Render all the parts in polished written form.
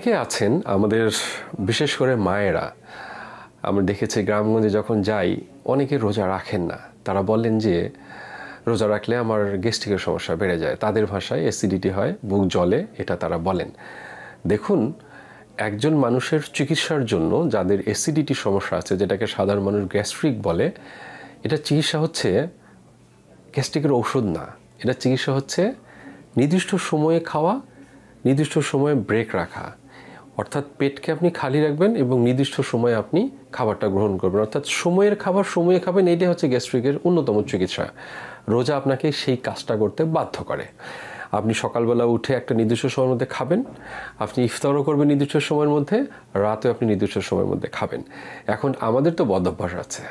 অনেকে আছেন আমাদের বিশেষ করে মায়েরা, আমরা দেখেছি গ্রামগঞ্জে যখন যাই অনেকে রোজা রাখেন না। তারা বলেন যে রোজা রাখলে আমার গ্যাস্ট্রিকের সমস্যা বেড়ে যায়, তাদের ভাষায় অ্যাসিডিটি হয়, বুক জ্বলে, এটা তারা বলেন। দেখুন, একজন মানুষের চিকিৎসার জন্য যাদের অ্যাসিডিটি সমস্যা আছে, যেটাকে সাধারণ মানুষ গ্যাস্ট্রিক বলে, এটা চিকিৎসা হচ্ছে গ্যাস্ট্রিকের ঔষধ না। এটা চিকিৎসা হচ্ছে নির্দিষ্ট সময়ে খাওয়া, নির্দিষ্ট সময়ে ব্রেক রাখা। অর্থাৎ পেটকে আপনি খালি রাখবেন এবং নির্দিষ্ট সময়ে আপনি খাবারটা গ্রহণ করবেন। অর্থাৎ সময়ের খাবার সময়ে খাবেন, এইটাই হচ্ছে গ্যাস্ট্রিকের অন্যতম চিকিৎসা। রোজা আপনাকে সেই কাজটা করতে বাধ্য করে। আপনি সকালবেলা উঠে একটা নির্দিষ্ট সময়ের মধ্যে খাবেন, আপনি ইফতারও করবেন নির্দিষ্ট সময়ের মধ্যে, রাতেও আপনি নির্দিষ্ট সময়ের মধ্যে খাবেন। এখন আমাদের তো বদ অভ্যাস আছে,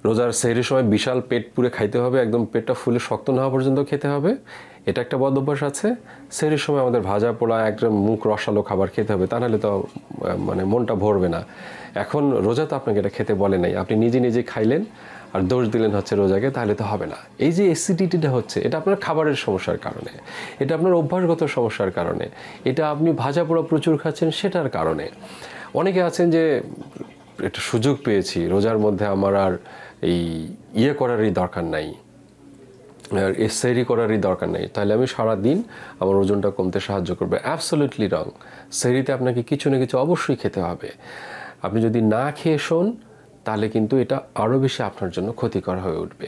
রোজার সেহরির সময় বিশাল পেট পুরে খাইতে হবে, একদম পেটটা ফুলে শক্ত না হওয়া পর্যন্ত খেতে হবে, এটা একটা বদ অভ্যাস আছে। সেহরির সময় আমাদের ভাজা পোড়া একদম মুখ রসালো খাবার খেতে হবে, তা নাহলে তো মনটা ভরবে না। এখন রোজা তো আপনাকে এটা খেতে বলে নাই, আপনি নিজে নিজে খাইলেন আর দোষ দিলেন হচ্ছে রোজাকে, তাহলে তো হবে না। এই যে অ্যাসিডিটিটা হচ্ছে, এটা আপনার খাবারের সমস্যার কারণে, এটা আপনার অভ্যাসগত সমস্যার কারণে, এটা আপনি ভাজা পোড়া প্রচুর খাচ্ছেন সেটার কারণে। অনেকে আছেন যে একটা সুযোগ পেয়েছি, রোজার মধ্যে আমার আর এই করারই দরকার নাই, আর সেহরি করারই দরকার নেই, তাহলে আমি সারাদিন আমার ওজনটা কমতে সাহায্য করবে। অ্যাবসলিউটলি রং। সেহরিতে আপনাকে কিছু না কিছু অবশ্যই খেতে হবে। আপনি যদি না খেয়ে শোন তাহলে কিন্তু এটা আরও বেশি আপনার জন্য ক্ষতিকর হয়ে উঠবে।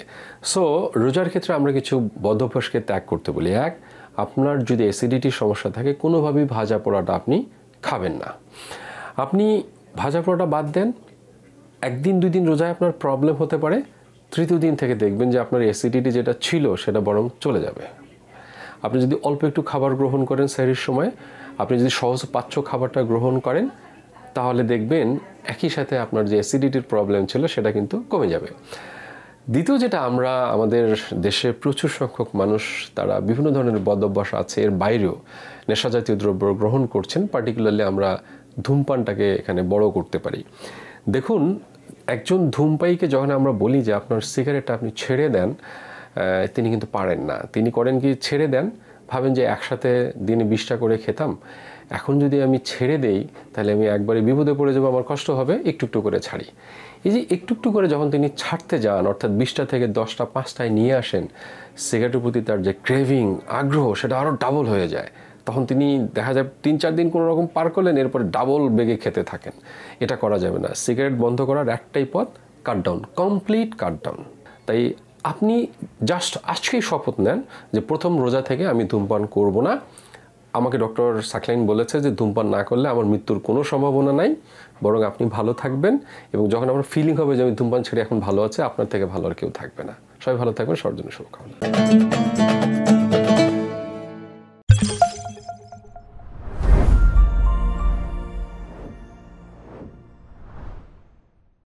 সো রোজার ক্ষেত্রে আমরা কিছু বদ অভ্যাসকে ত্যাগ করতে বলি। এক, আপনার যদি অ্যাসিডিটির সমস্যা থাকে কোনোভাবেই ভাজা পোড়াটা আপনি খাবেন না। আপনি ভাজা পোড়াটা বাদ দেন, একদিন দুই দিন রোজায় আপনার প্রবলেম হতে পারে, তৃতীয় দিন থেকে দেখবেন যে আপনার অ্যাসিডিটি যেটা ছিল সেটা বরং চলে যাবে। আপনি যদি অল্প একটু খাবার গ্রহণ করেন সেহরির সময়, আপনি যদি সহজ পাচ্য খাবারটা গ্রহণ করেন, তাহলে দেখবেন একই সাথে আপনার যে অ্যাসিডিটির প্রবলেম ছিল সেটা কিন্তু কমে যাবে। দ্বিতীয় যেটা, আমরা আমাদের দেশে প্রচুর সংখ্যক মানুষ তারা বিভিন্ন ধরনের বদ অভ্যাস আছে, এর বাইরেও নেশাজাতীয় দ্রব্য গ্রহণ করছেন। পার্টিকুলারলি আমরা ধূমপানটাকে এখানে বড় করতে পারি। দেখুন, একজন ধূমপায়ীকে যখন আমরা বলি যে আপনার সিগারেটটা আপনি ছেড়ে দেন, তিনি কিন্তু পারেন না। তিনি করেন কি, ছেড়ে দেন, ভাবেন যে একসাথে দিনে 20টা করে খেতাম, এখন যদি আমি ছেড়ে দেই তাহলে আমি একবারে বিপদে পড়ে যাবো, আমার কষ্ট হবে, একটু একটু করে ছাড়ি। এই যে একটু একটু করে যখন তিনি ছাড়তে যান, অর্থাৎ 20টা থেকে 10টা 5টায় নিয়ে আসেন, সিগারেটের প্রতি তার যে ক্রেভিং, আগ্রহ, সেটা আরও ডাবল হয়ে যায়। তখন তিনি দেখা যায় 3-4 দিন কোনো রকম পার করলেন, এরপরে ডাবল বেগে খেতে থাকেন। এটা করা যাবে না। সিগারেট বন্ধ করার একটাই পথ, কাটডাউন, কমপ্লিট কাটডাউন। তাই আপনি জাস্ট আজকেই শপথ নেন যে প্রথম রোজা থেকে আমি ধূমপান করব না। আমাকে ডক্টর সাকলাইন বলেছে যে ধূমপান না করলে আমার মৃত্যুর কোনো সম্ভাবনা নাই, বরং আপনি ভালো থাকবেন, এবং যখন আমার ফিলিং হবে যে আমি ধূমপান ছেড়ে এখন ভালো আছে, আপনার থেকে ভালো আর কেউ থাকবে না। সবাই ভালো থাকবেন, সবার জন্য শুভকামনা।